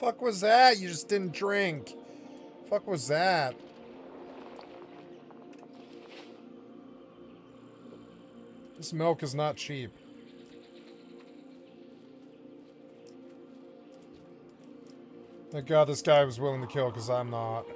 Fuck was that? You just didn't drink. Fuck was that? This milk is not cheap. Thank God this guy was willing to kill, because I'm not.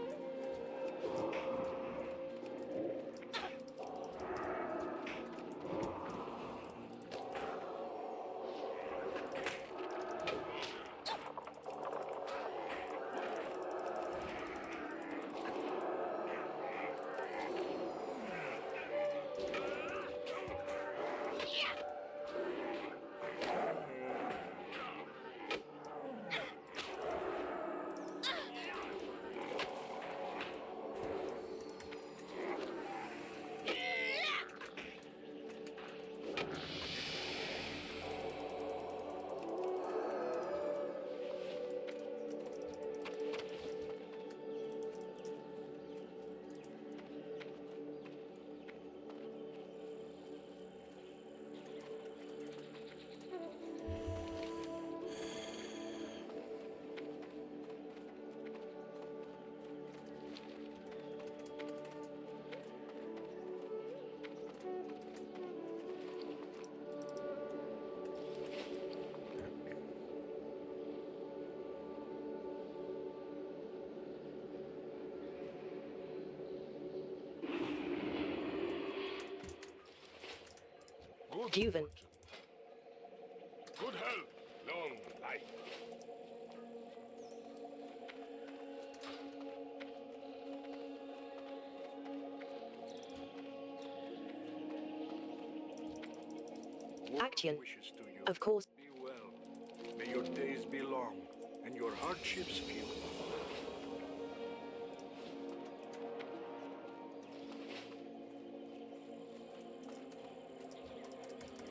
Juven. Good health, long life. Action. Wishes to you. Of course. Be well. May your days be long and your hardships few.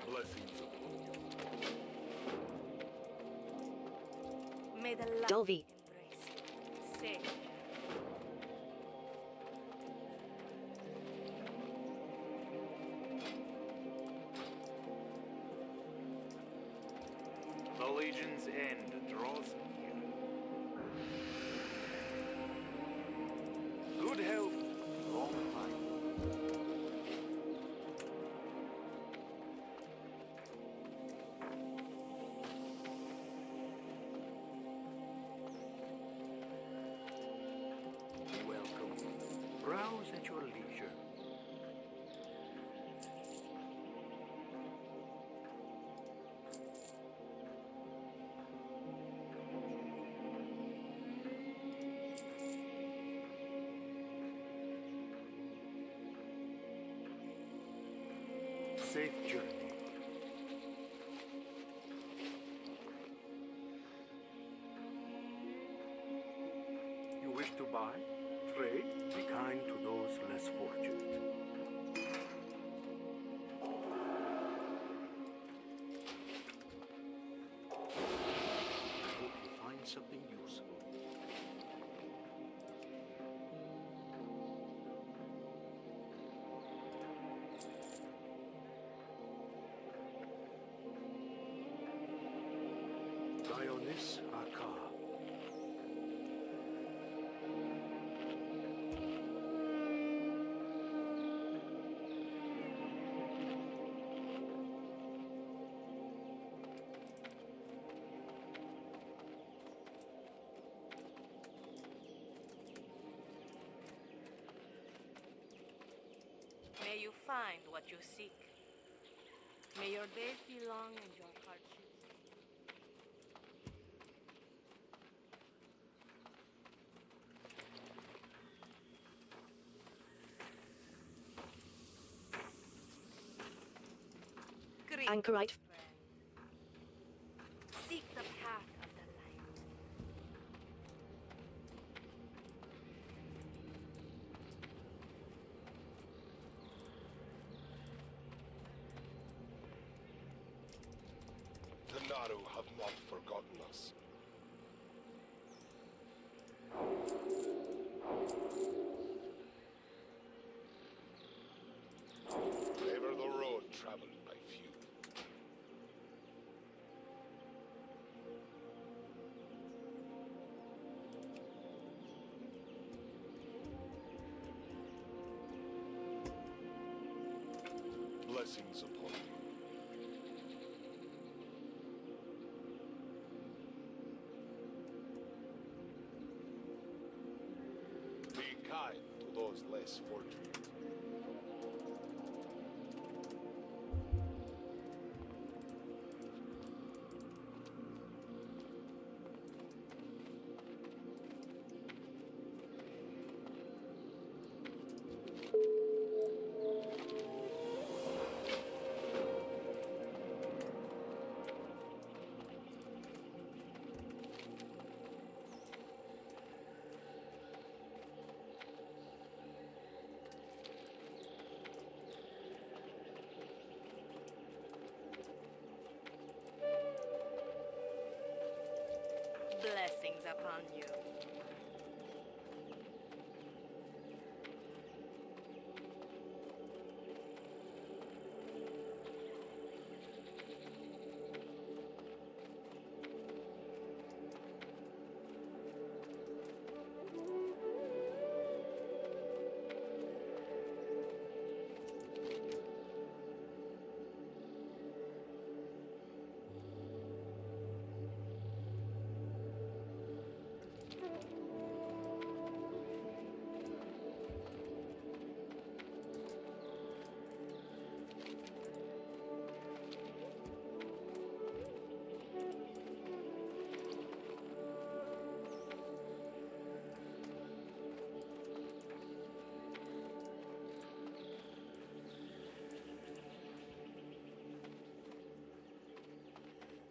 Blessings upon you. May the light Dolby. embrace you. Say. The Legion's end draws near. Good health, long life. Welcome. Browse at your leisure. Safe journey. You wish to buy? Trade? Be kind to those less fortunate. I hope you find something useful. Dionys Aka. May you find what you seek. May your days be long and your hardships. Greet, Anchorite. friend. Seek the path of the light. The Naru have not forgotten us. Favor the road traveled by few. Blessings upon you. Be kind to those less fortunate. Blessings upon you.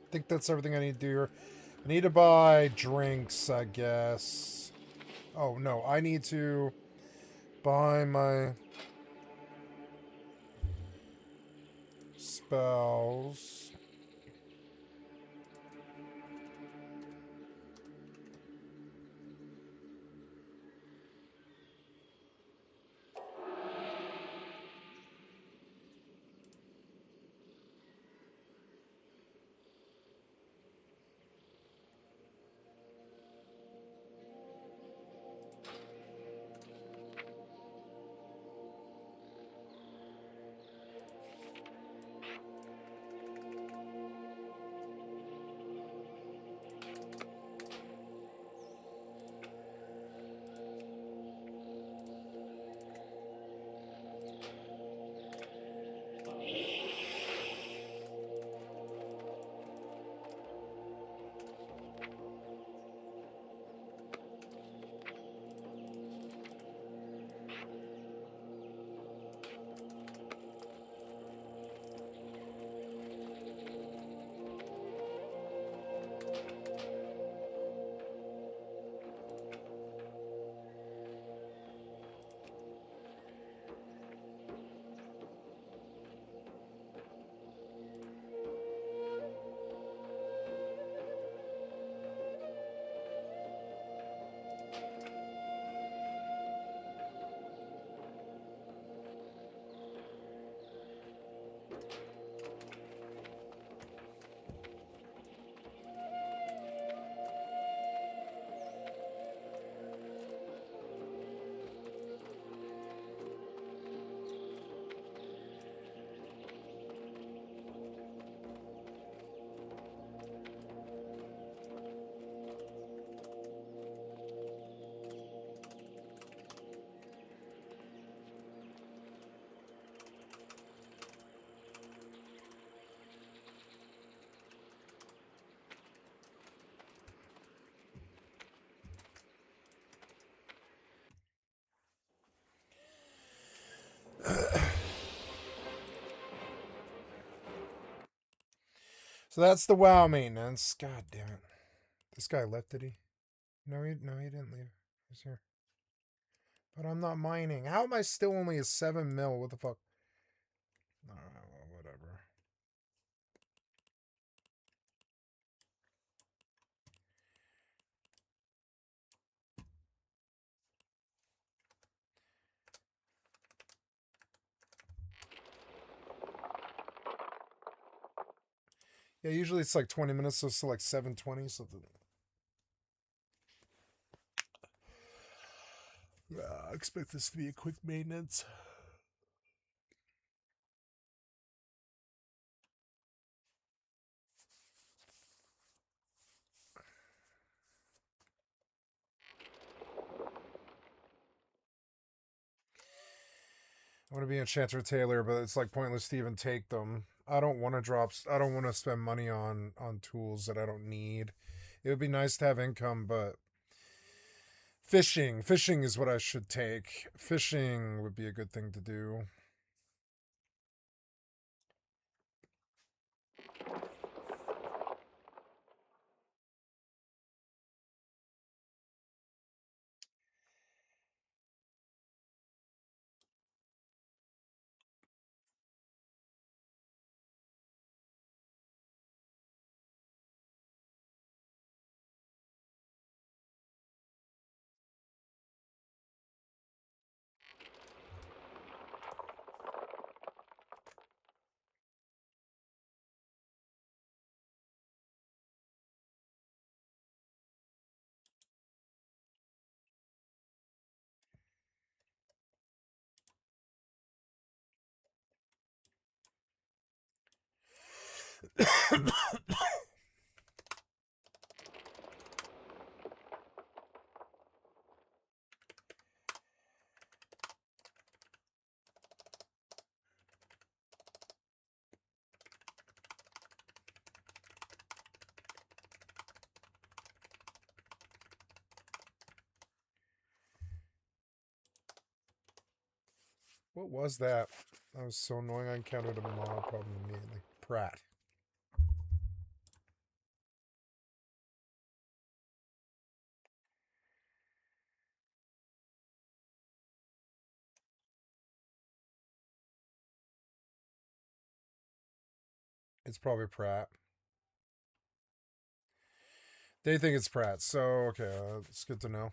I think that's everything I need to do here. I need to buy drinks, I guess. Oh, no. I need to buy my spells. So that's the WoW maintenance. God damn it. This guy left, did he? No, he didn't leave. He's here. But I'm not mining. How am I still only a 7 mil? What the fuck? Alright, well, whatever. Yeah, usually it's like 20 minutes, so it's like 7:20, something. I expect this to be a quick maintenance. I want to be Enchanter Taylor, but it's like pointless to even take them. I don't want to I don't want to spend money on tools that I don't need. It would be nice to have income, but fishing is what I should take. Fishing would be a good thing to do. What was that? That was so annoying. I encountered a mob problem immediately. Pratt. It's probably Pratt. They think it's Pratt, so okay, it's good to know.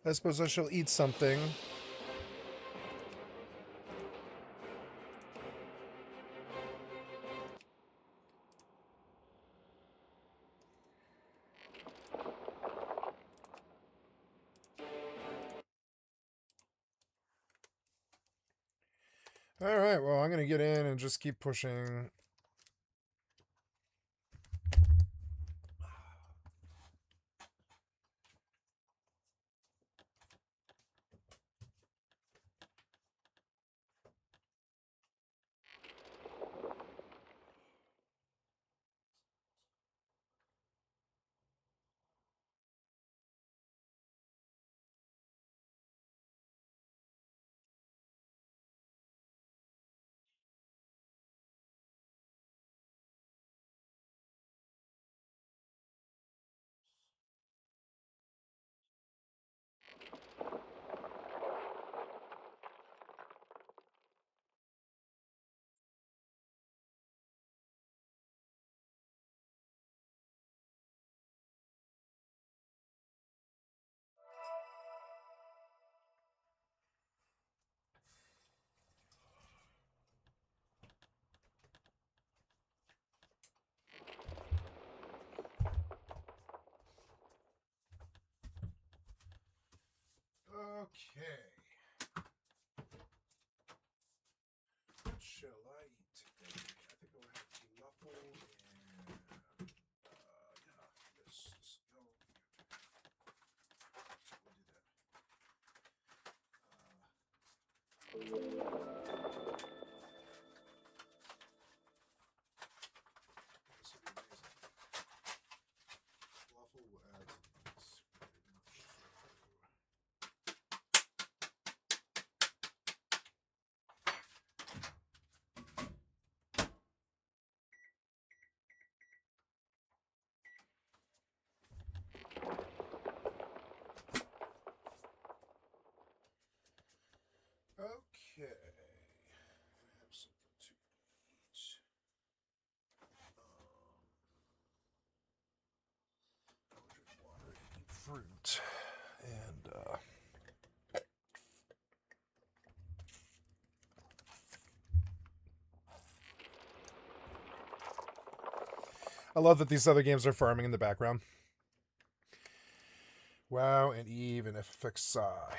I suppose I shall eat something. Alright, well, I'm going to get in and just keep pushing. Okay. What shall I eat today? I think I'll have falafel and yeah, this go. We'll do that. This will be amazing. Falafel will add to this very much so. Okay. Have something to eat. I'll drink water and eat fruit. And, I love that these other games are farming in the background. Wow, and Eve and FXI.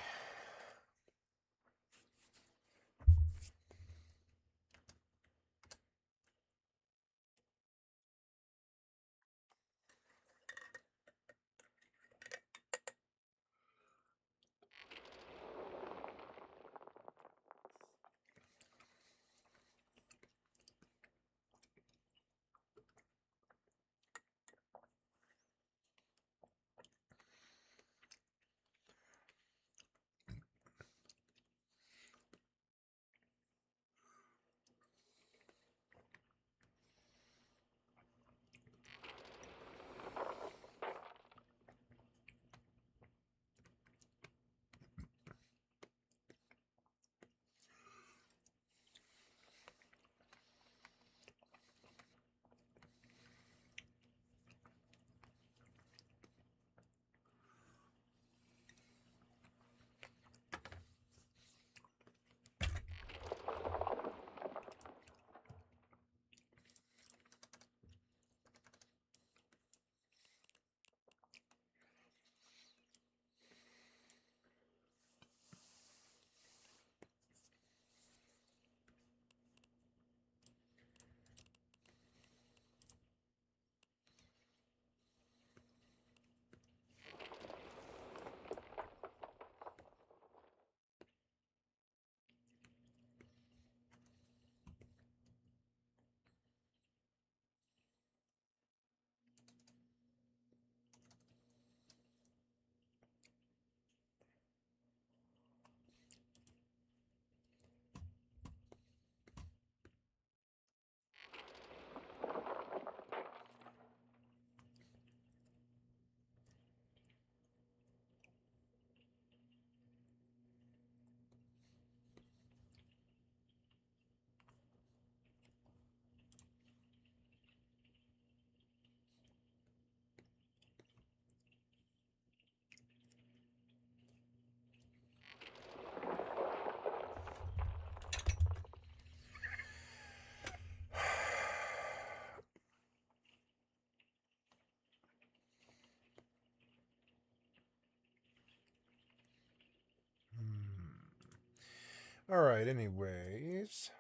Alright, anyways.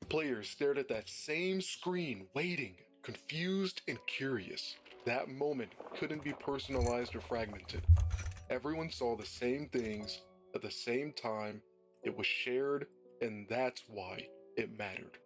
Players stared at that same screen, waiting, confused and curious. That moment couldn't be personalized or fragmented. Everyone saw the same things at the same time. It was shared, and that's why it mattered.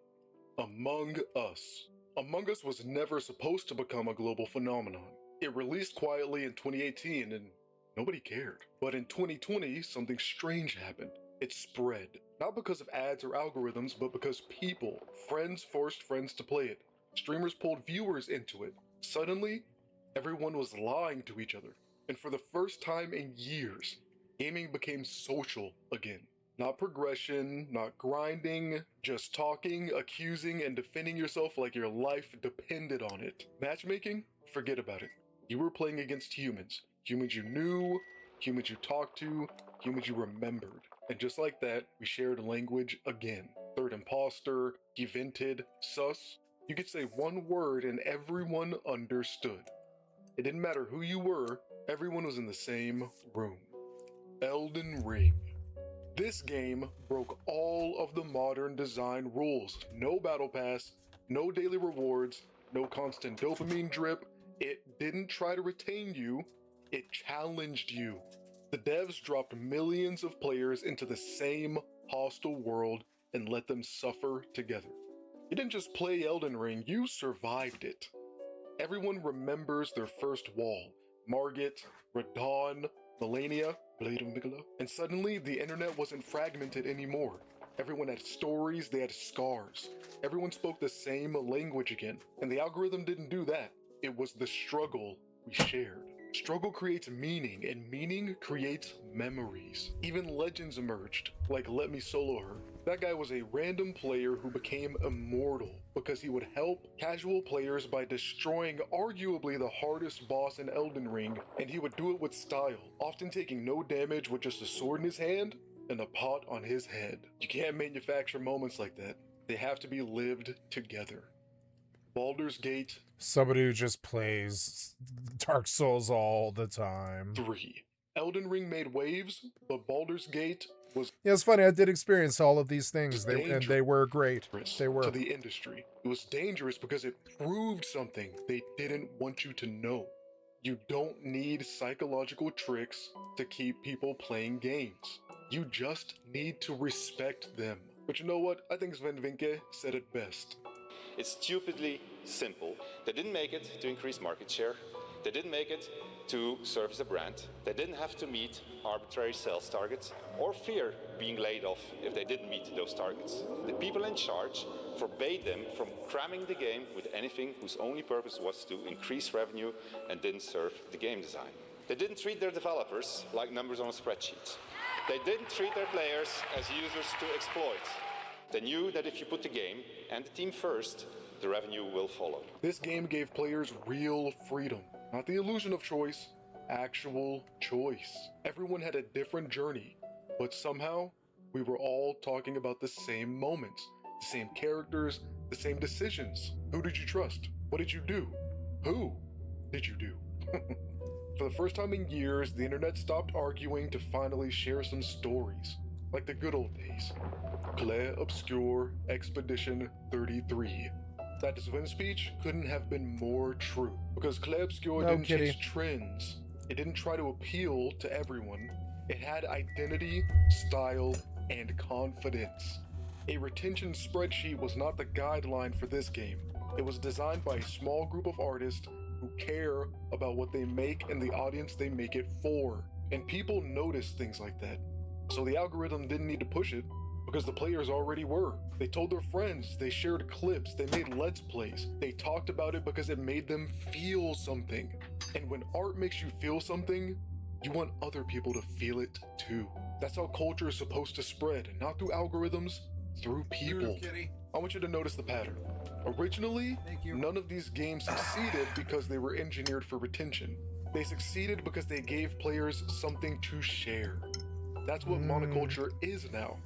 Among Us. Among Us was never supposed to become a global phenomenon. It released quietly in 2018 and nobody cared. But in 2020, something strange happened. It spread. Not because of ads or algorithms, but because people, friends forced friends to play it. Streamers pulled viewers into it. Suddenly, everyone was lying to each other. And for the first time in years, gaming became social again. Not progression, not grinding, just talking, accusing, and defending yourself like your life depended on it. Matchmaking? Forget about it. You were playing against humans. Humans you knew, humans you talked to, humans you remembered. And just like that, we shared language again. Third imposter, evented, sus. You could say one word and everyone understood. It didn't matter who you were, everyone was in the same room. Elden Ring. This game broke all of the modern design rules. No battle pass, no daily rewards, no constant dopamine drip. It didn't try to retain you, it challenged you. The devs dropped millions of players into the same hostile world and let them suffer together. You didn't just play Elden Ring, you survived it. Everyone remembers their first wall. Margit, Radon, Melania, Blade of Nicola. And suddenly, the internet wasn't fragmented anymore. Everyone had stories, they had scars. Everyone spoke the same language again. And the algorithm didn't do that. It was the struggle we shared. Struggle creates meaning, and meaning creates memories. Even legends emerged, like Let Me Solo Her. That guy was a random player who became immortal because he would help casual players by destroying arguably the hardest boss in Elden Ring, and he would do it with style, often taking no damage with just a sword in his hand and a pot on his head. You can't manufacture moments like that. They have to be lived together. Baldur's Gate Somebody who just plays Dark Souls all the time. 3. Elden Ring made waves, but Baldur's Gate was Yeah, it's funny. I did experience all of these things, and dangerous they were great. They were. to the industry. It was dangerous because it proved something they didn't want you to know. You don't need psychological tricks to keep people playing games. You just need to respect them. But you know what? I think Sven Vinke said it best. It's stupidly simple. They didn't make it to increase market share. They didn't make it to serve as a brand. They didn't have to meet arbitrary sales targets or fear being laid off if they didn't meet those targets. The people in charge forbade them from cramming the game with anything whose only purpose was to increase revenue and didn't serve the game design. They didn't treat their developers like numbers on a spreadsheet. They didn't treat their players as users to exploit. They knew that if you put the game and the team first, the revenue will follow. This game gave players real freedom, not the illusion of choice, actual choice. Everyone had a different journey, but somehow we were all talking about the same moments, the same characters, the same decisions. Who did you trust? What did you do? Who did you do? For the first time in years, the internet stopped arguing to finally share some stories, like the good old days. Clair Obscure Expedition 33. That Sven speech couldn't have been more true, because Clair Obscure didn't chase trends. It didn't try to appeal to everyone. It had identity, style, and confidence. A retention spreadsheet was not the guideline for this game. It was designed by a small group of artists who care about what they make and the audience they make it for. And people notice things like that. So the algorithm didn't need to push it, because the players already were. They told their friends, they shared clips, they made Let's Plays. They talked about it because it made them feel something. And when art makes you feel something, you want other people to feel it too. That's how culture is supposed to spread, not through algorithms, through people. I want you to notice the pattern. Originally, none of these games succeeded because they were engineered for retention. They succeeded because they gave players something to share. That's what monoculture is now.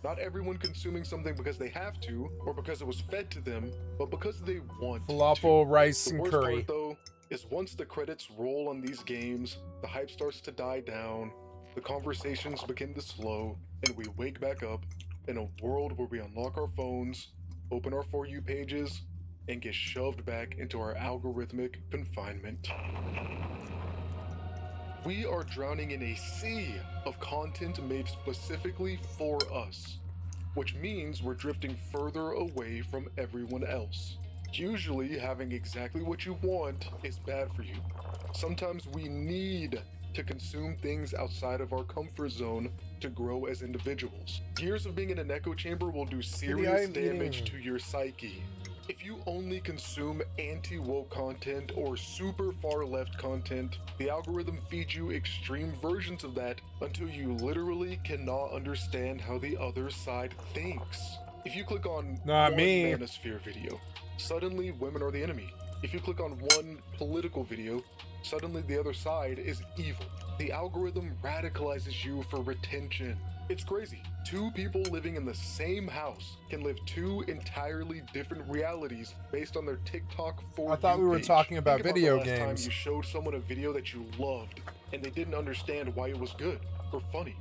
Not everyone consuming something because they have to, or because it was fed to them, but because they want Falafel, to. rice, The and worst curry. part, though, is once the credits roll on these games, the hype starts to die down, the conversations begin to slow, and we wake back up in a world where we unlock our phones, open our For You pages, and get shoved back into our algorithmic confinement. We are drowning in a sea of content made specifically for us, which means we're drifting further away from everyone else. Usually, having exactly what you want is bad for you. Sometimes we need to consume things outside of our comfort zone to grow as individuals. Years of being in an echo chamber will do serious I'm damage eating. to your psyche. If you only consume anti-woke content or super far left content, the algorithm feeds you extreme versions of that until you literally cannot understand how the other side thinks. If you click on Not one me. manosphere video, suddenly women are the enemy. If you click on one political video, suddenly the other side is evil. The algorithm radicalizes you for retention. It's crazy. Two people living in the same house can live two entirely different realities based on their TikTok For I thought You we were page. talking about Think video the last time games. you showed someone a video that you loved and they didn't understand why it was good or funny.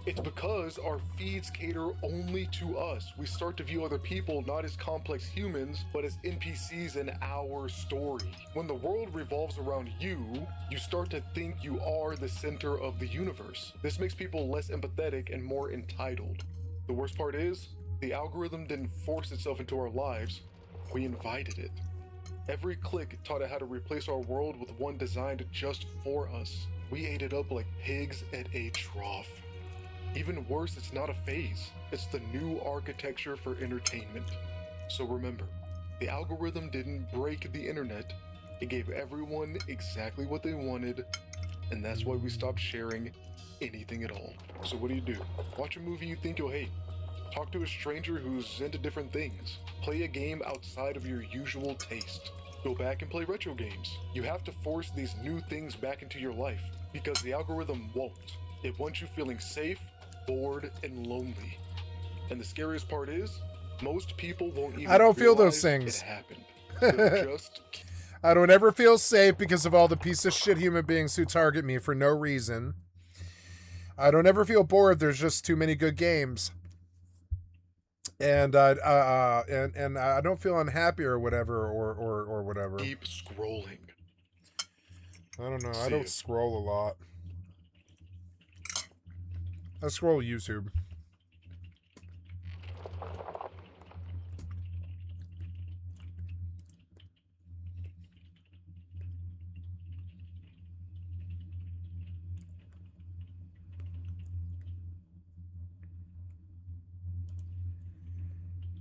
It's because our feeds cater only to us. We start to view other people not as complex humans, but as NPCs in our story. When the world revolves around you, you start to think you are the center of the universe. This makes people less empathetic and more entitled. The worst part is, the algorithm didn't force itself into our lives, we invited it. Every click taught it how to replace our world with one designed just for us. We ate it up like pigs at a trough. Even worse, it's not a phase. It's the new architecture for entertainment. So remember, the algorithm didn't break the internet. It gave everyone exactly what they wanted and that's why we stopped sharing anything at all. So what do? Watch a movie you think you'll hate. Talk to a stranger who's into different things. Play a game outside of your usual taste. Go back and play retro games. You have to force these new things back into your life because the algorithm won't. It wants you feeling safe, bored, and lonely. And the scariest part is, most people won't even I don't feel those realize things. it happened. They'll just I don't ever feel safe because of all the piece of shit human beings who target me for no reason. I don't ever feel bored. There's just too many good games. And I don't feel unhappy or whatever or whatever. keep scrolling. I don't know. I See don't it. scroll a lot. I scroll YouTube.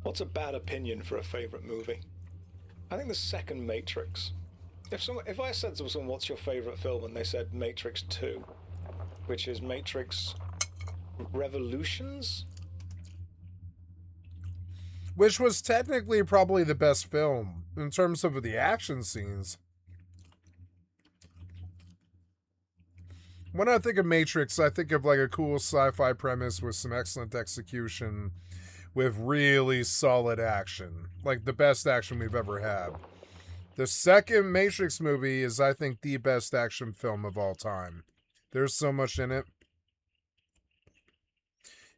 What's a bad opinion for a favorite movie? I think the second Matrix. If I said to someone, "What's your favorite film?" and they said Matrix 2, which is Matrix Revolutions. Which was technically probably the best film in terms of the action scenes. When I think of Matrix, I think of like a cool sci-fi premise with some excellent execution with really solid action. Like the best action we've ever had. The second Matrix movie is, I think, the best action film of all time. There's so much in it.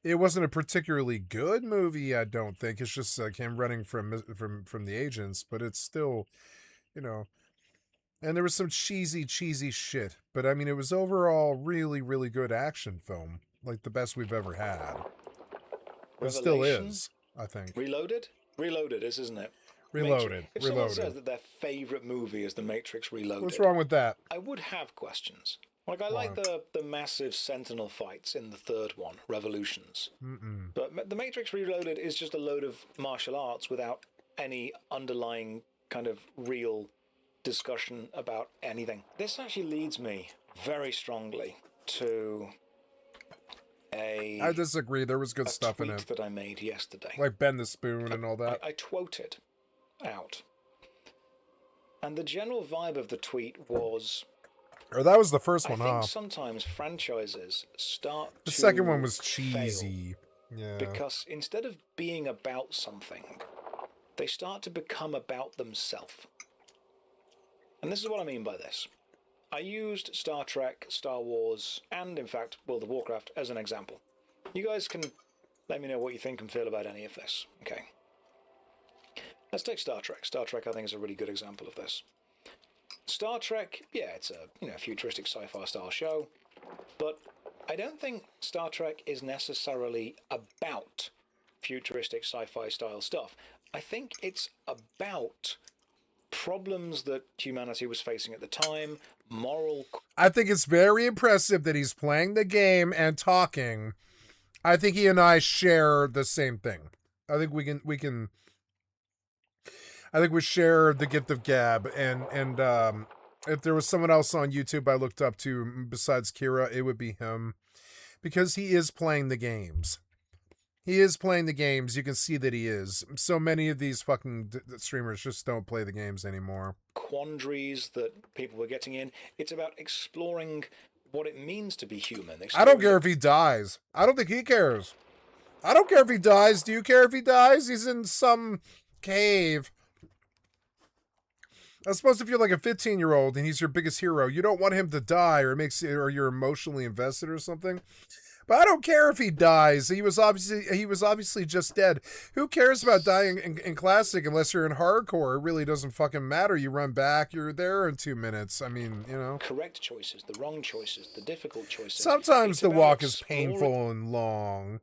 It wasn't a particularly good movie, I don't think. It's just like him running from the agents, but it's still, you know. And there was some cheesy shit, but I mean, it was overall really, really good action film, like the best we've ever had. It still is, I think. Reloaded? Reloaded is, isn't it? Reloaded. If someone says that their favorite movie is The Matrix Reloaded, What's wrong with that? I would have questions. Like, I like the massive Sentinel fights in the third one, Revolutions. But The Matrix Reloaded is just a load of martial arts without any underlying kind of real discussion about anything. This actually leads me very strongly to I disagree. There was good stuff in it. that I made yesterday. Like Bend the Spoon and all that. I quoted out. And the general vibe of the tweet was... Or that was the first one, I think huh? sometimes franchises start The to second one was fail cheesy. Yeah. because instead of being about something, they start to become about themselves. And this is what I mean by this. I used Star Trek, Star Wars, and in fact World of Warcraft as an example. You guys can let me know what you think and feel about any of this. Okay. Let's take Star Trek. Star Trek, I think, is a really good example of this. Star Trek, yeah, it's a futuristic sci-fi style show, but I don't think Star Trek is necessarily about futuristic sci-fi style stuff. I think it's about problems that humanity was facing at the time, moral... I think it's very impressive that he's playing the game and talking. I think he and I share the same thing. I think we share the gift of gab, and if there was someone else on YouTube I looked up to besides Kira, it would be him, because he is playing the games. He is playing the games. You can see that he is. So many of these fucking streamers just don't play the games anymore. Quandaries that people were getting in. It's about exploring what it means to be human. I don't care if he dies. I don't think he cares. I don't care if he dies. Do you care if he dies? He's in some cave. I suppose if you're like a 15-year-old and he's your biggest hero, you don't want him to die, or you're emotionally invested or something. But I don't care if he dies. He was obviously just dead. Who cares about dying in classic unless you're in hardcore? It really doesn't fucking matter. You run back, you're there in 2 minutes. I mean, correct choices, the wrong choices, the difficult choices. Sometimes the walk is painful and long.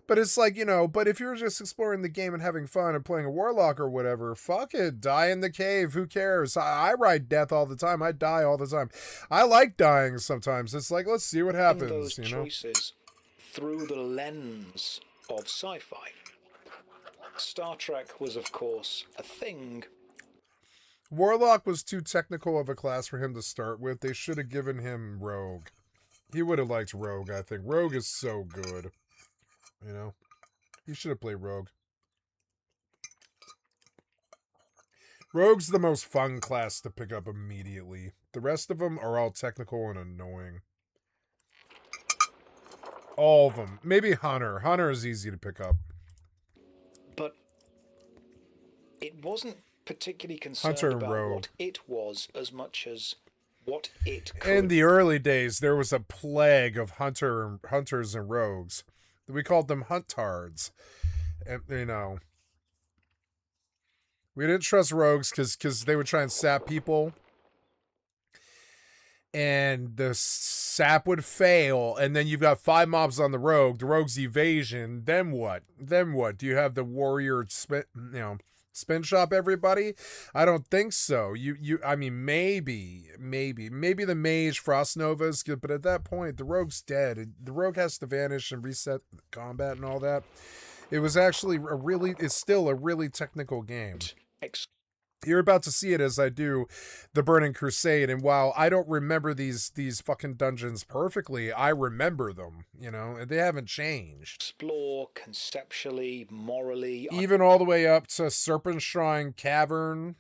But it's like, but if you're just exploring the game and having fun and playing a warlock or whatever, fuck it, die in the cave, who cares? I ride death all the time, I die all the time. I like dying sometimes. It's like, let's see what happens, those choices through the lens of sci-fi. Star Trek was, of course, a thing. Warlock was too technical of a class for him to start with. They should have given him Rogue. He would have liked Rogue, I think. Rogue is so good. You know? He should have played Rogue. Rogue's the most fun class to pick up immediately. The rest of them are all technical and annoying. All of them. Maybe Hunter. Hunter is easy to pick up. But it wasn't particularly concerned Hunter and about Rogue. what it was as much as what it could. In the early days, there was a plague of hunters and rogues. We called them huntards. And, you know, we didn't trust rogues because they would try and sap people. And the sap would fail, and then you've got 5 mobs on the rogue's evasion. Then what? Do you have the warrior spin shop everybody? I don't think so. I mean, maybe the mage Frost Nova is good, but at that point the rogue's dead. The rogue has to vanish and reset combat and all that. It was actually it's still a really technical game. You're about to see it as I do the Burning Crusade, and while I don't remember these fucking dungeons perfectly, I remember them, you know, and they haven't changed. Explore conceptually, morally. Even all the way up to Serpent Shrine Cavern.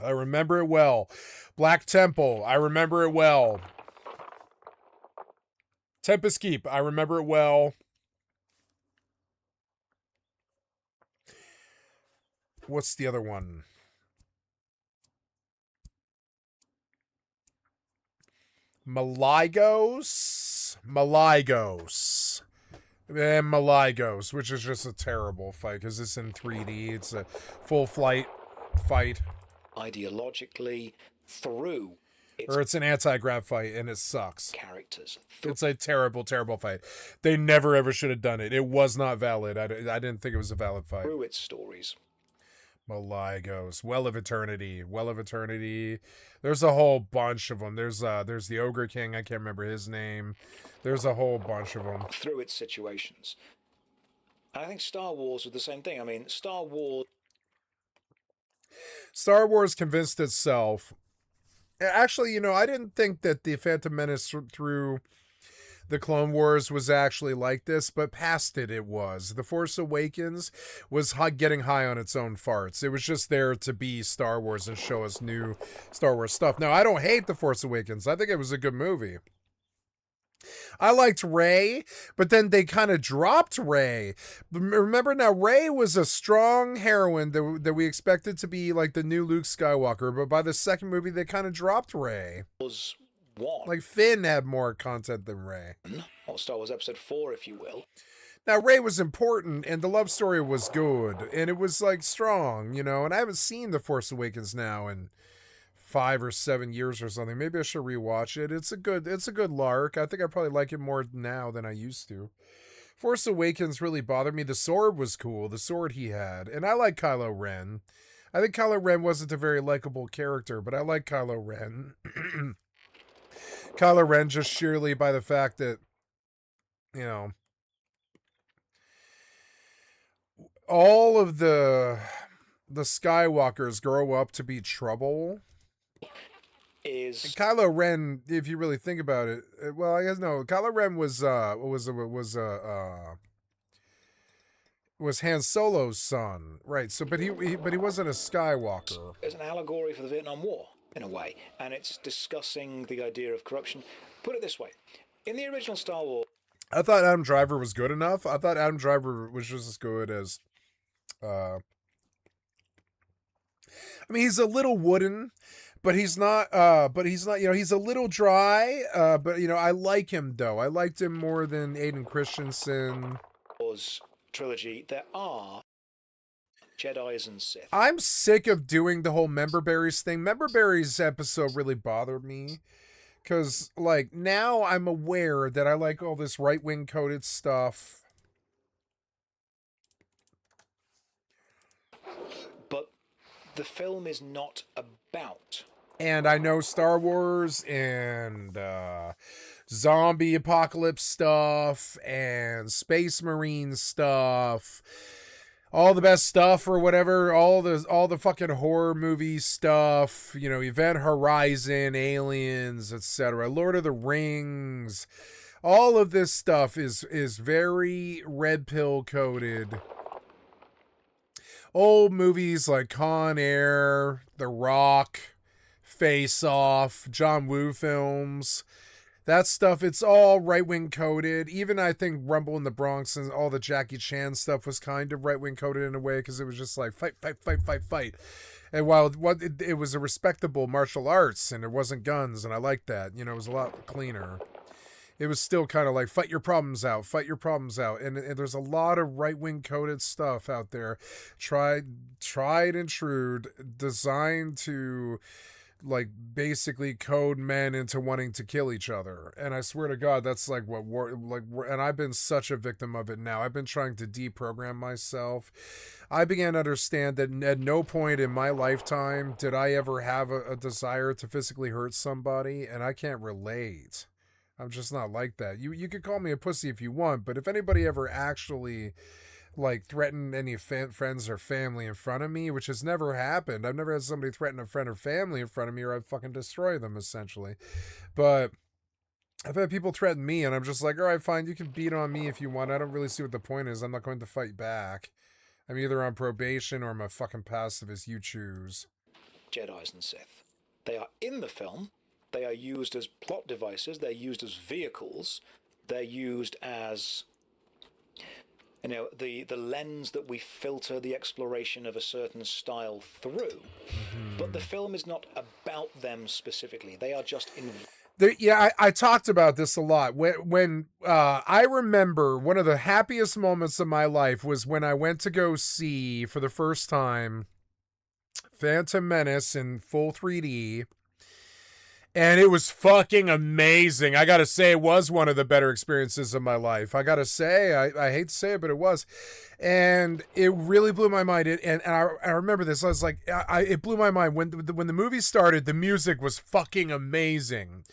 I remember it well. Black Temple, I remember it well. Tempest Keep, I remember it well. What's the other one? Maligos, and Maligos, which is just a terrible fight because it's in 3D. It's a full flight fight. Ideologically, through or it's an anti-grab fight, and it sucks. Characters. It's a terrible, terrible fight. They never ever should have done it. It was not valid. I didn't think it was a valid fight. Through its stories. Maligos, Well of Eternity. There's a whole bunch of them. There's the Ogre King. I can't remember his name. There's a whole bunch of them. Through its situations. And I think Star Wars was the same thing. I mean, Star Wars convinced itself. Actually, you know, I didn't think that the Phantom Menace through the Clone Wars was actually like this, but past it was. The Force Awakens was getting high on its own farts. It was just there to be Star Wars and show us new Star Wars stuff. Now, I don't hate The Force Awakens. I think it was a good movie. I liked Rey, but then they kind of dropped Rey. Remember now, Rey was a strong heroine that we expected to be like the new Luke Skywalker, but by the second movie, they kind of dropped Rey. Was one. Like Finn had more content than Rey. Or Star Wars Episode 4, if you will. Now, Rey was important, and the love story was good, and it was, like, strong, you know, and I haven't seen The Force Awakens now in 5 or 7 years or something. Maybe I should rewatch it. It's a good lark. I think I probably like it more now than I used to. Force Awakens really bothered me. The sword was cool, the sword he had, and I like Kylo Ren. I think Kylo Ren wasn't a very likable character, but I like Kylo Ren. Kylo Ren just sheerly by the fact that, you know, all of the Skywalkers grow up to be trouble. And Kylo Ren, if you really think about it, well, I guess no. Kylo Ren was Han Solo's son, right? So, but he wasn't a Skywalker. It's an allegory for the Vietnam War, in a way, and it's discussing the idea of corruption. Put it this way: in the original Star Wars, I thought Adam Driver was good enough. I thought Adam Driver was just as good as. I mean, he's a little wooden, but he's not. You know, he's a little dry. But you know, I like him though. I liked him more than Aiden Christensen. Trilogy. There are Jedis and Sith. I'm sick of doing the whole member berries thing. Member berries episode really bothered me. Because, like, now I'm aware that I like all this right-wing coded stuff. But the film is not about. And I know Star Wars and zombie apocalypse stuff and space marine stuff. all the best stuff or whatever, all the fucking horror movie stuff, you know, Event Horizon, Aliens, etc., Lord of the Rings, all of this stuff is very red pill coded. Old movies like Con Air, The Rock, Face Off, John Woo films, that stuff, it's all right-wing coded. Even I think Rumble in the Bronx and all the Jackie Chan stuff was kind of right-wing coded in a way, because it was just like fight, fight, fight, fight, fight. And while it was a respectable martial arts and it wasn't guns, and I liked that, you know, it was a lot cleaner. It was still kind of like fight your problems out, fight your problems out. And there's a lot of right-wing coded stuff out there, tried and true, designed to like basically code men into wanting to kill each other. And I swear to God, that's like what war, and I've been such a victim of it now. I've been trying to deprogram myself. I began to understand that at no point in my lifetime did I ever have a desire to physically hurt somebody, and I can't relate. I'm just not like that. You could call me a pussy if you want, but if anybody ever actually like threaten any friends or family in front of me, which has never happened. I've never had somebody threaten a friend or family in front of me, or I'd fucking destroy them, essentially. But I've had people threaten me, and I'm just like, all right, fine, you can beat on me if you want. I don't really see what the point is. I'm not going to fight back. I'm either on probation or I'm a fucking pacifist. You choose. Jedis and Sith. They are in the film. They are used as plot devices. They're used as vehicles. They're used as, you know, the lens that we filter the exploration of a certain style through. But the film is not about them specifically. They are just in. I talked about this a lot. When I remember one of the happiest moments of my life was when I went to go see for the first time Phantom Menace in full 3D. And it was fucking amazing. I gotta say, it was one of the better experiences of my life. I gotta say, I hate to say it, but it was. And it really blew my mind. And I remember this. I was like, it blew my mind. When the movie started, the music was fucking amazing.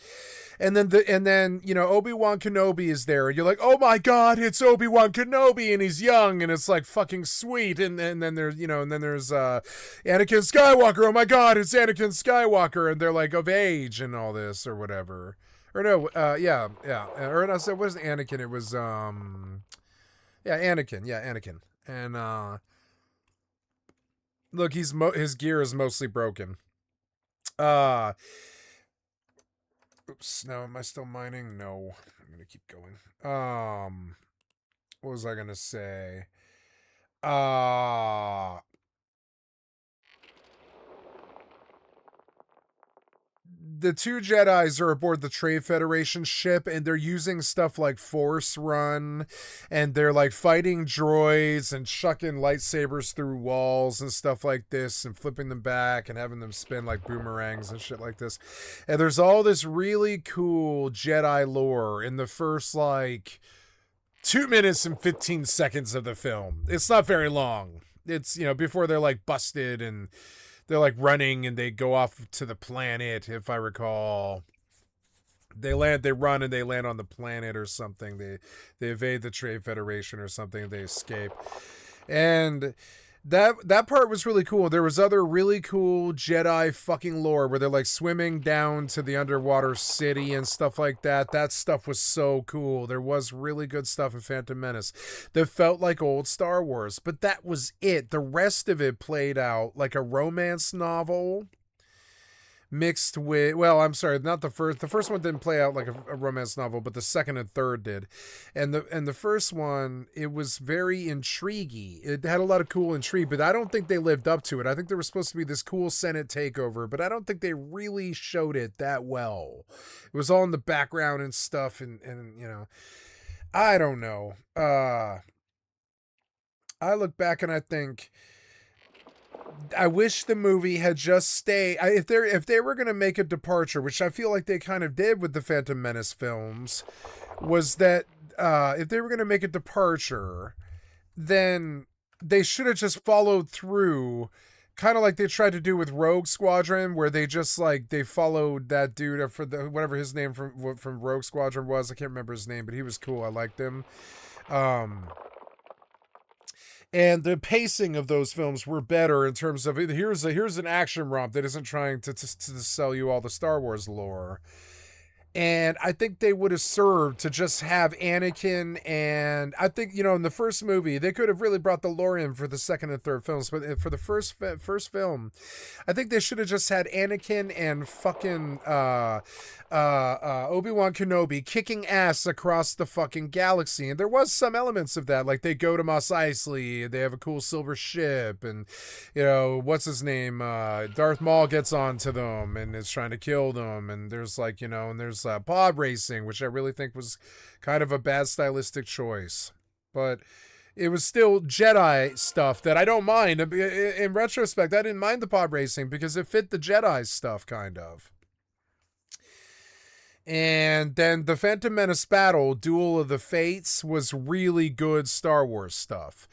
And then you know, Obi-Wan Kenobi is there, and you're like, oh my God, it's Obi-Wan Kenobi, and he's young, and it's like fucking sweet. And then there's, you know, and then there's Anakin Skywalker. Oh my God, it's Anakin Skywalker, and they're like of age and all this or whatever. Or no, yeah. Or I said, what is Anakin? It was Anakin. Yeah, Anakin. And look, his gear is mostly broken. Oops, now am I still mining? No. I'm gonna keep going. What was I gonna say? The two Jedis are aboard the Trade Federation ship, and they're using stuff like Force Run, and they're like fighting droids and chucking lightsabers through walls and stuff like this, and flipping them back and having them spin like boomerangs and shit like this. And there's all this really cool Jedi lore in the first like 2 minutes and 15 seconds of the film. It's not very long. It's, you know, before they're like busted and they're like running and they go off to the planet, if I recall. They run and they land on the planet or something. They evade the Trade Federation or something. They escape. And that part was really cool. There was other really cool Jedi fucking lore where they're like swimming down to the underwater city and stuff like that. That stuff was so cool. There was really good stuff in Phantom Menace that felt like old Star Wars, but that was it. The rest of it played out like a romance novel mixed with, well, I'm sorry, not the first. The first one didn't play out like a romance novel, but the second and third did. And the first one, it was very intriguey. It had a lot of cool intrigue, but I don't think they lived up to it. I think there was supposed to be this cool Senate takeover, but I don't think they really showed it that well. It was all in the background and stuff, and you know, I don't know. I look back and I think, I wish the movie had just stayed. If they were going to make a departure, which I feel like they kind of did with the Phantom Menace films, was that if they were going to make a departure, then they should have just followed through, kind of like they tried to do with Rogue Squadron, where they just like they followed that dude for the whatever his name from Rogue Squadron was. I can't remember his name, but he was cool. I liked him. And the pacing of those films were better in terms of here's an action romp that isn't trying to sell you all the Star Wars lore. And I think they would have served to just have Anakin, and I think, you know, in the first movie, they could have really brought the lore in for the second and third films, but for the first film, I think they should have just had Anakin and fucking Obi-Wan Kenobi kicking ass across the fucking galaxy. And there was some elements of that, like they go to Mos Eisley, they have a cool silver ship, and, you know, what's his name? Darth Maul gets onto them and is trying to kill them, and there's like, you know, and there's pod racing, which I really think was kind of a bad stylistic choice, but it was still Jedi stuff that I don't mind. In retrospect, I didn't mind the pod racing because it fit the Jedi stuff, kind of. And then the Phantom Menace battle, Duel of the Fates, was really good Star Wars stuff.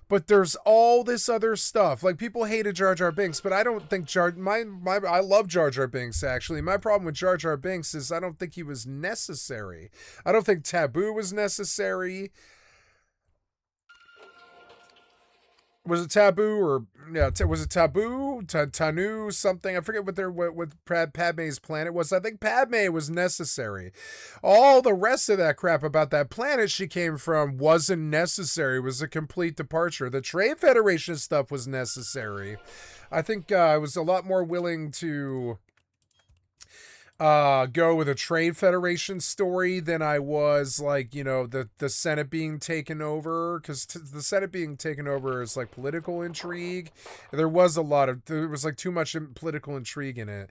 But there's all this other stuff. Like, people hated Jar Jar Binks, but I don't think I love Jar Jar Binks, actually. My problem with Jar Jar Binks is I don't think he was necessary. I don't think Taboo was necessary. Was it Taboo or was it Taboo? Tanu something? I forget what Padme's planet was. I think Padme was necessary. All the rest of that crap about that planet she came from wasn't necessary. It was a complete departure. The Trade Federation stuff was necessary. I think I was a lot more willing to go with a Trade Federation story than I was, like, you know, the Senate being taken over, because the Senate being taken over is like political intrigue. There was like too much political intrigue in it,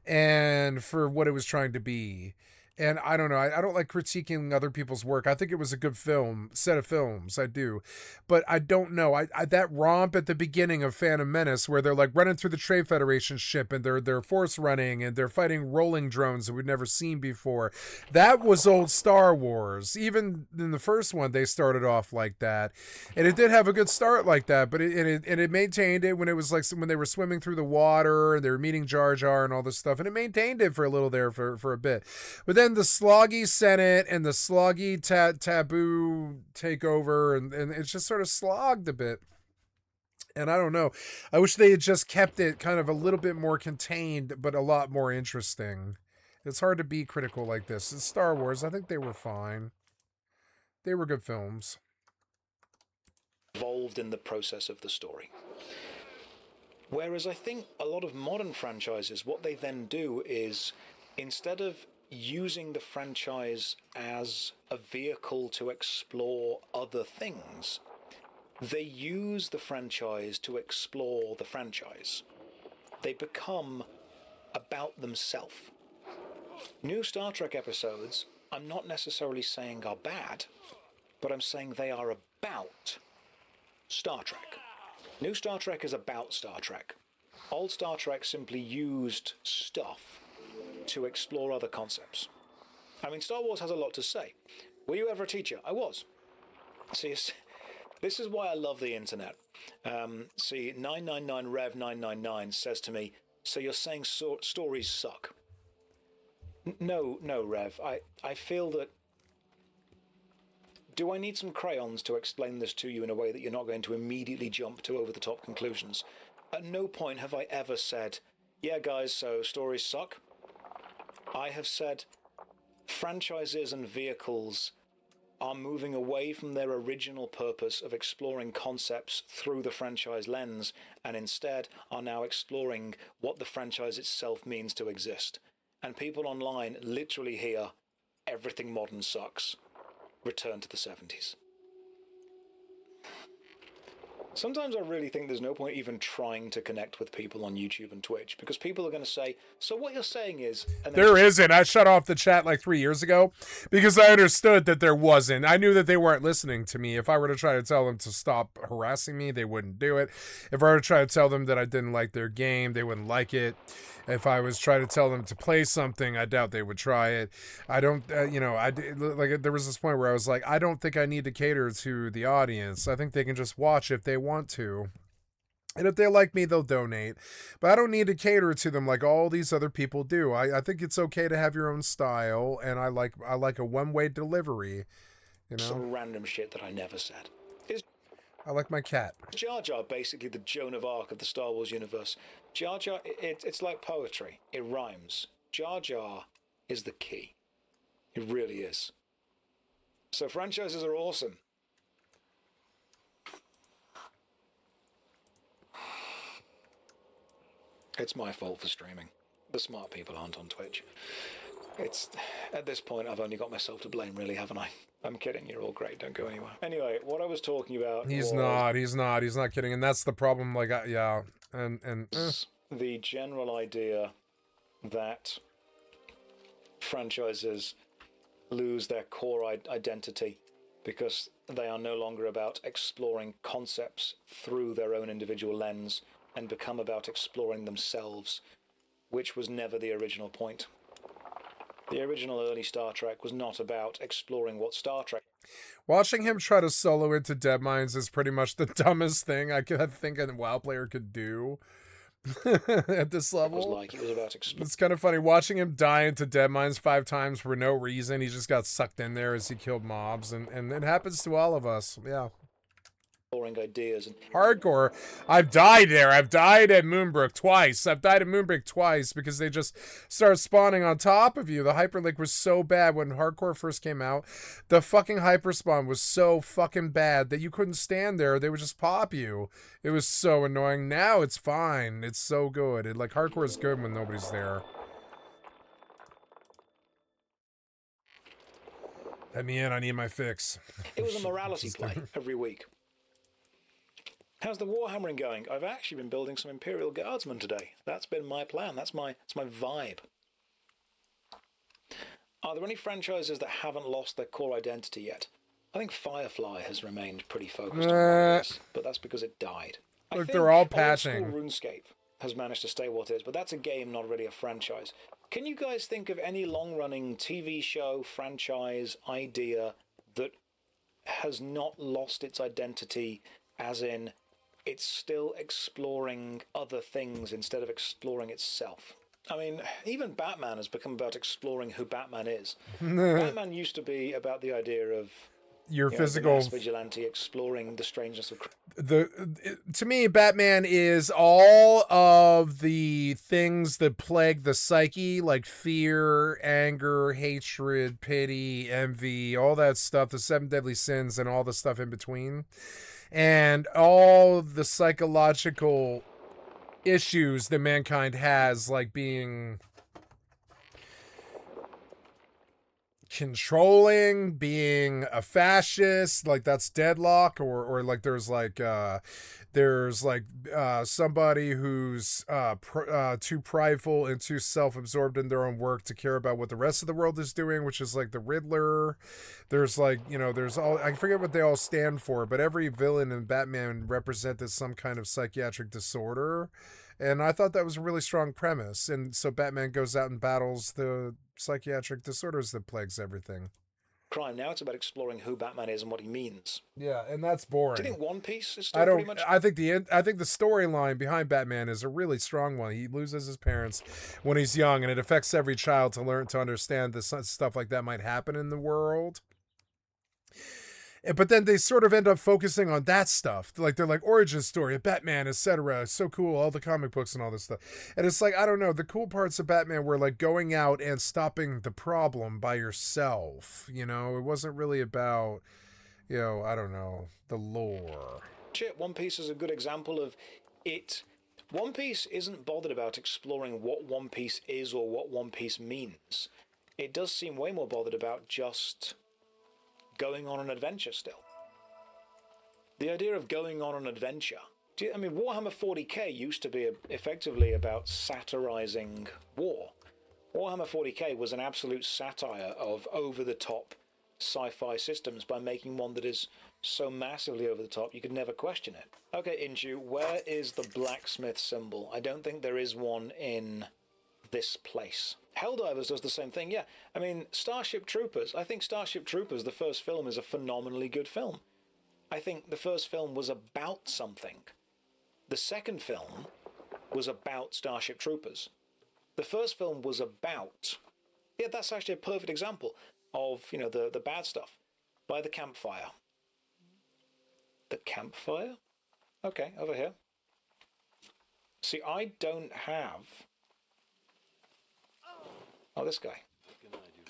and for what it was trying to be. And I don't know, I don't like critiquing other people's work. I think it was a good set of films, I do. But I don't know, I that romp at the beginning of Phantom Menace where they're like running through the Trade Federation ship and they're force running and they're fighting rolling drones that we'd never seen before. That was old Star Wars. Even in the first one, they started off like that. And it did have a good start like that, but it maintained it when it was like when they were swimming through the water and they were meeting Jar Jar and all this stuff. And it maintained it for a little there for a bit. But then the sloggy Senate and the sloggy Taboo takeover, and it's just sort of slogged a bit. And I don't know. I wish they had just kept it kind of a little bit more contained, but a lot more interesting. It's hard to be critical like this. It's Star Wars. I think they were fine. They were good films. Involved in the process of the story. Whereas I think a lot of modern franchises, what they then do is, instead of using the franchise as a vehicle to explore other things, they use the franchise to explore the franchise. They become about themselves. New Star Trek episodes, I'm not necessarily saying are bad, but I'm saying they are about Star Trek. New Star Trek is about Star Trek. Old Star Trek simply used stuff to explore other concepts. I mean, Star Wars has a lot to say. Were you ever a teacher? I was. See, this is why I love the internet. See, 999rev999 says to me, so you're saying stories suck? No, Rev. I feel that... Do I need some crayons to explain this to you in a way that you're not going to immediately jump to over-the-top conclusions? At no point have I ever said, yeah, guys, so stories suck. I have said franchises and vehicles are moving away from their original purpose of exploring concepts through the franchise lens, and instead are now exploring what the franchise itself means to exist. And people online literally hear, everything modern sucks. Return to the 70s. Sometimes I really think there's no point even trying to connect with people on YouTube and Twitch, because people are going to say, so what you're saying is... And there isn't. I shut off the chat like 3 years ago because I understood that there wasn't. I knew that they weren't listening to me. If I were to try to tell them to stop harassing me, they wouldn't do it. If I were to try to tell them that I didn't like their game, they wouldn't like it. If I was trying to tell them to play something, I doubt they would try it. I don't, there was this point where I was like, I don't think I need to cater to the audience. I think they can just watch if they want to. And if they like me, they'll donate. But I don't need to cater to them like all these other people do. I think it's okay to have your own style, and I like a one-way delivery. You know? Some random shit that I never said. I like my cat. Jar Jar, basically the Joan of Arc of the Star Wars universe. Jar Jar, it's like poetry. It rhymes. Jar Jar is the key. It really is. So franchises are awesome. It's my fault for streaming. The smart people aren't on Twitch. It's, at this point, I've only got myself to blame, really, haven't I? I'm kidding. You're all great. Don't go anywhere. Anyway, what I was talking about He's was not kidding. And that's the problem. Like, yeah. And the general idea that franchises lose their core identity because they are no longer about exploring concepts through their own individual lens and become about exploring themselves, which was never the original point. The original early Star Trek was not about exploring what Star Trek... Watching him try to solo into Deadmines is pretty much the dumbest thing I think a WoW player could do at this level. It was about exploring... It's kind of funny watching him die into Deadmines 5 times for no reason. He just got sucked in there as he killed mobs, and it happens to all of us. Yeah. Ideas and hardcore. I've died there. I've died at Moonbrook twice. I've died at Moonbrook twice because they just start spawning on top of you. The hyperlink was so bad when hardcore first came out. The fucking hyperspawn was so fucking bad that you couldn't stand there. They would just pop you. It was so annoying. Now it's fine. It's so good. Like hardcore is good when nobody's there. Let me in. I need my fix. It was a morality play every week. How's the warhammering going? I've actually been building some Imperial Guardsmen today. That's been my plan. That's my vibe. Are there any franchises that haven't lost their core identity yet? I think Firefly has remained pretty focused on this, but that's because it died. Look, they're all patching. RuneScape has managed to stay what it is, but that's a game, not really a franchise. Can you guys think of any long-running TV show, franchise, idea that has not lost its identity, as in it's still exploring other things instead of exploring itself? I mean, even Batman has become about exploring who Batman is. Batman used to be about the idea of your physical vigilante exploring the strangeness of to me, Batman is all of the things that plague the psyche, like fear, anger, hatred, pity, envy, all that stuff, the 7 deadly sins and all the stuff in between. And all the psychological issues that mankind has, like being controlling, being a fascist, like that's Deadlock, or like there's somebody who's too prideful and too self-absorbed in their own work to care about what the rest of the world is doing, which is like the Riddler. There's there's all, I forget what they all stand for, but every villain in Batman represented some kind of psychiatric disorder. And I thought that was a really strong premise. And so Batman goes out and battles the psychiatric disorders that plagues everything. Crime. Now it's about exploring who Batman is and what he means. Yeah, and that's boring. Do you think One Piece is still pretty much... I think the storyline behind Batman is a really strong one. He loses his parents when he's young, and it affects every child to learn to understand that stuff like that might happen in the world. But then they sort of end up focusing on that stuff. Like, they're like, origin story of Batman, etc. So cool, all the comic books and all this stuff. And it's like, I don't know, the cool parts of Batman were like going out and stopping the problem by yourself. You know, it wasn't really about, I don't know, the lore. Shit, One Piece is a good example of it. One Piece isn't bothered about exploring what One Piece is or what One Piece means. It does seem way more bothered about just going on an adventure still. The idea of going on an adventure. Warhammer 40k used to be effectively about satirizing war. Warhammer 40k was an absolute satire of over-the-top sci-fi systems by making one that is so massively over-the-top you could never question it. Okay, Inju, where is the blacksmith symbol? I don't think there is one in this place. Helldivers does the same thing, yeah. I mean, Starship Troopers. I think Starship Troopers, the first film, is a phenomenally good film. I think the first film was about something. The second film was about Starship Troopers. The first film was about... Yeah, that's actually a perfect example of, the bad stuff. By the campfire. The campfire? Okay, over here. See, I don't have... Oh, this guy.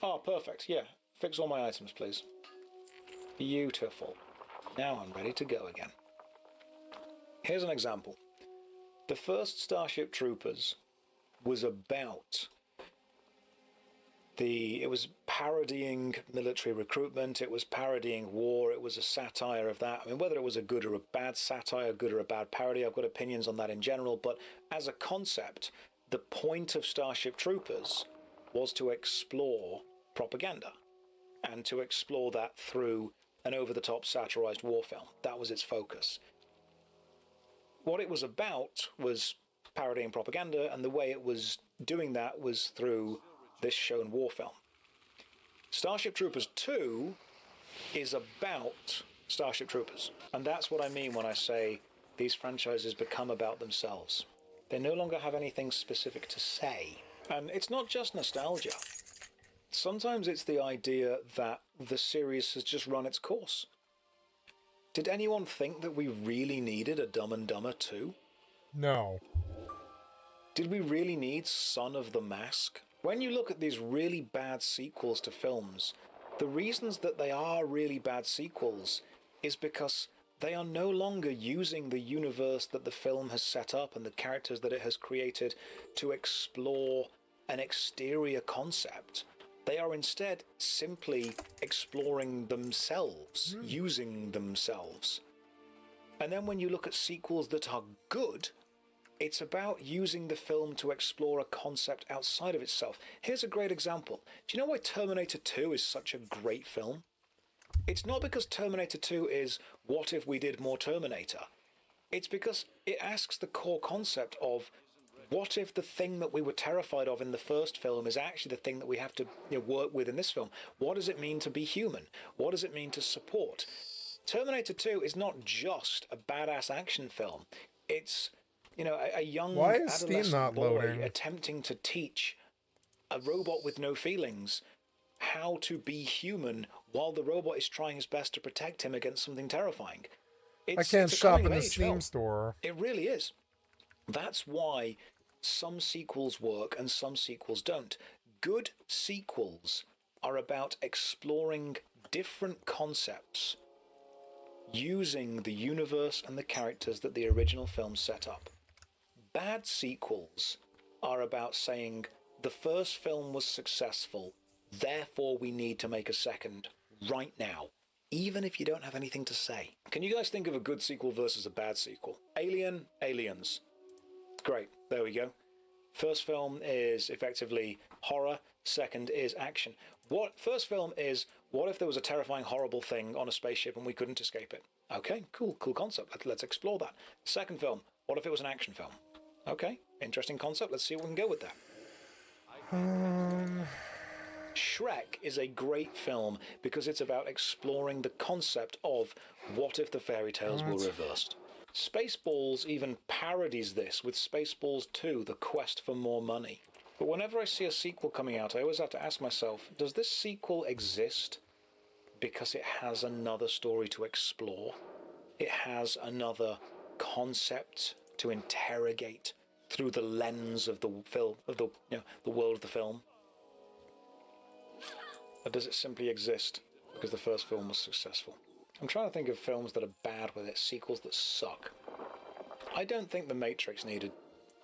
Oh, perfect. Yeah, fix all my items, please. Beautiful. Now I'm ready to go again. Here's an example. The first Starship Troopers was about it was parodying military recruitment, it was parodying war, it was a satire of that. I mean, whether it was a good or a bad satire, good or a bad parody, I've got opinions on that in general, but as a concept, the point of Starship Troopers was to explore propaganda and to explore that through an over-the-top satirized war film. That was its focus. What it was about was parodying propaganda, and the way it was doing that was through this shown war film. Starship Troopers 2 is about Starship Troopers, and that's what I mean when I say these franchises become about themselves. They no longer have anything specific to say. And it's not just nostalgia. Sometimes it's the idea that the series has just run its course. Did anyone think that we really needed a Dumb and Dumber 2? No. Did we really need Son of the Mask? When you look at these really bad sequels to films, the reasons that they are really bad sequels is because they are no longer using the universe that the film has set up and the characters that it has created to explore an exterior concept. They are instead simply exploring themselves, using themselves. And then when you look at sequels that are good, it's about using the film to explore a concept outside of itself. Here's a great example. Do you know why Terminator 2 is such a great film? It's not because Terminator 2 is, what if we did more Terminator? It's because it asks the core concept of, what if the thing that we were terrified of in the first film is actually the thing that we have to work with in this film? What does it mean to be human? What does it mean to support? Terminator 2 is not just a badass action film. It's, a young adolescent boy attempting to teach a robot with no feelings how to be human while the robot is trying his best to protect him against something terrifying. I can't shop in the Steam store. It really is. That's why some sequels work and some sequels don't. Good sequels are about exploring different concepts using the universe and the characters that the original film set up. Bad sequels are about saying the first film was successful, therefore we need to make a second right now, even if you don't have anything to say. Can you guys think of a good sequel versus a bad sequel? Alien, Aliens. Great, there we go. First film is effectively horror, second is action. First film is, what if there was a terrifying, horrible thing on a spaceship and we couldn't escape it? Okay, cool concept. Let's explore that. Second film, what if it was an action film? Okay, interesting concept. Let's see what we can go with that. Shrek is a great film because it's about exploring the concept of what if the fairy tales were reversed. Spaceballs even parodies this with Spaceballs 2, The Quest for More Money. But whenever I see a sequel coming out, I always have to ask myself, does this sequel exist because it has another story to explore? It has another concept to interrogate through the lens of the film, the world of the film? Or does it simply exist because the first film was successful? I'm trying to think of films that are bad with it, sequels that suck. I don't think The Matrix needed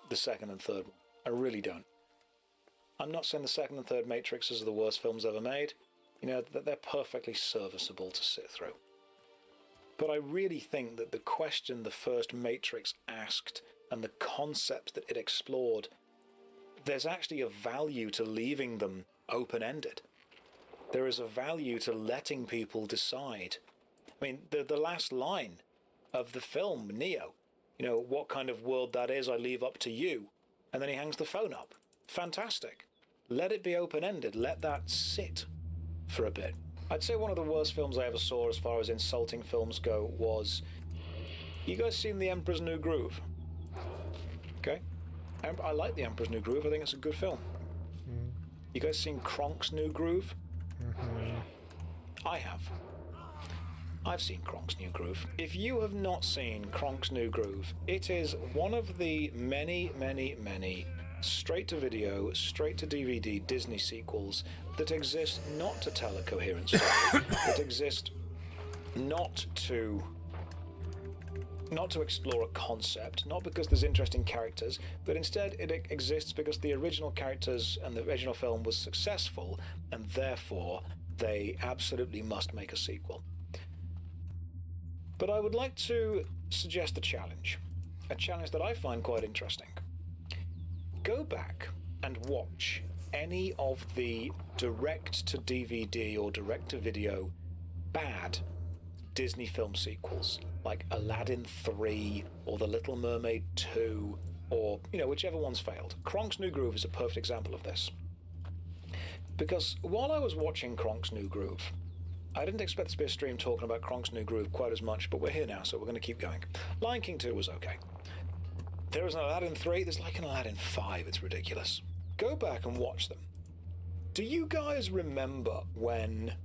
the second and third one. I really don't. I'm not saying the second and third Matrixes are the worst films ever made. They're perfectly serviceable to sit through. But I really think that the question the first Matrix asked and the concept that it explored, there's actually a value to leaving them open-ended. There is a value to letting people decide. I mean, the last line of the film, Neo, what kind of world that is, I leave up to you. And then he hangs the phone up. Fantastic. Let it be open-ended. Let that sit for a bit. I'd say one of the worst films I ever saw as far as insulting films go was... You guys seen The Emperor's New Groove? Okay. I like The Emperor's New Groove. I think it's a good film. You guys seen Kronk's New Groove? I have. I've seen Kronk's New Groove. If you have not seen Kronk's New Groove, it is one of the many, many, many straight-to-video, straight-to-DVD Disney sequels that exist not to tell a coherent story, that exist not to explore a concept, not because there's interesting characters, but instead it exists because the original characters and the original film was successful, and therefore they absolutely must make a sequel. But I would like to suggest a challenge that I find quite interesting. Go back and watch any of the direct-to-DVD or direct-to-video bad Disney film sequels, like Aladdin 3 or The Little Mermaid 2, or, whichever one's failed. Kronk's New Groove is a perfect example of this. Because while I was watching Kronk's New Groove, I didn't expect this to be a stream talking about Kronk's New Groove quite as much, but we're here now, so we're going to keep going. Lion King 2 was okay. There was an Aladdin 3, there's like an Aladdin 5, it's ridiculous. Go back and watch them. Do you guys remember when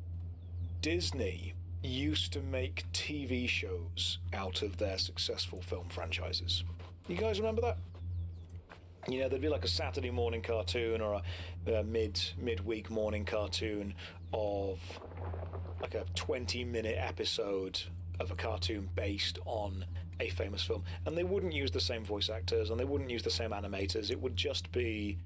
Disney used to make TV shows out of their successful film franchises? You guys remember that? There'd be like a Saturday morning cartoon or a midweek morning cartoon of like a 20-minute episode of a cartoon based on a famous film, and they wouldn't use the same voice actors and they wouldn't use the same animators. It would just be,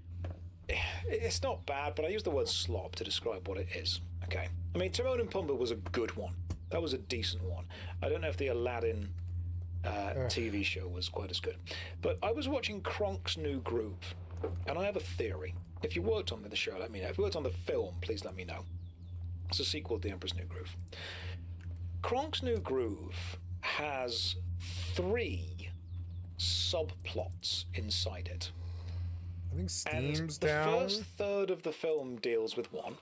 it's not bad, but I use the word slop to describe what it is. Okay, I mean, Timon and Pumbaa was a good one. That was a decent one. I don't know if the Aladdin TV show was quite as good, but I was watching Kronk's New Groove, and I have a theory. If you worked on the show, let me know. If you worked on the film, please let me know. It's a sequel to The Emperor's New Groove. Kronk's New Groove has 3 subplots inside it. I think Steam's and the down. first third of the film deals with one.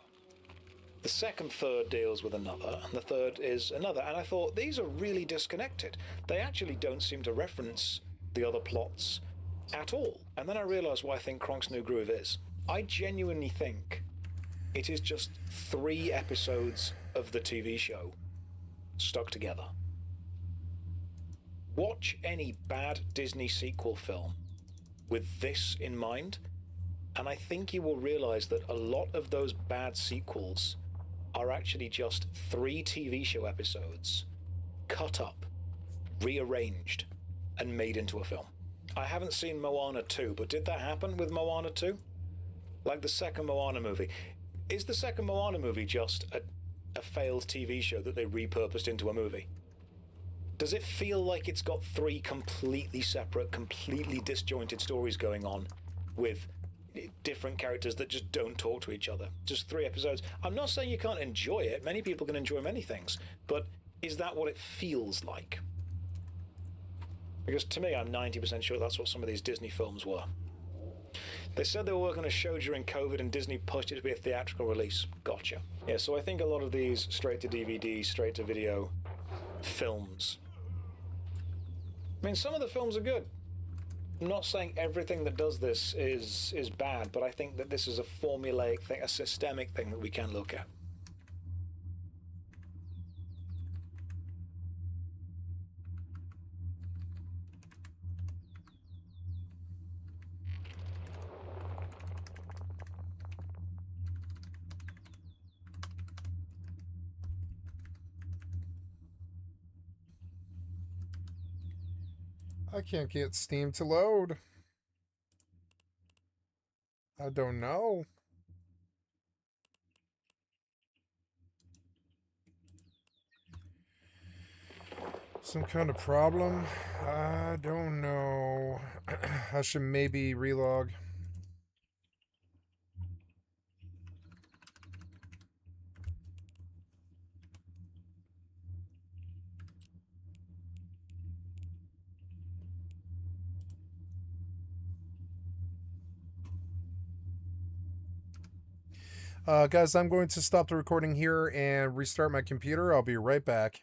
The second third deals with another, and the third is another. And I thought, these are really disconnected. They actually don't seem to reference the other plots at all. And then I realised what I think Kronk's New Groove is. I genuinely think it is just 3 episodes of the TV show stuck together. Watch any bad Disney sequel film with this in mind, and I think you will realise that a lot of those bad sequels are actually just 3 TV show episodes cut up, rearranged, and made into a film. I haven't seen Moana 2, but did that happen with Moana 2? Like the second Moana movie. Is the second Moana movie just a failed TV show that they repurposed into a movie? Does it feel like it's got 3 completely separate, completely disjointed stories going on with different characters that just don't talk to each other? Just 3 episodes. I'm not saying you can't enjoy it. Many people can enjoy many things. But is that what it feels like? Because to me, I'm 90% sure that's what some of these Disney films were. They said they were working on a show during COVID and Disney pushed it to be a theatrical release. Gotcha. Yeah, so I think a lot of these straight-to-DVD, straight-to-video films, I mean, some of the films are good. I'm not saying everything that does this is bad, but I think that this is a formulaic thing, a systemic thing that we can look at. I can't get Steam to load. I don't know. Some kind of problem? I don't know. I should maybe relog. Guys, I'm going to stop the recording here and restart my computer. I'll be right back.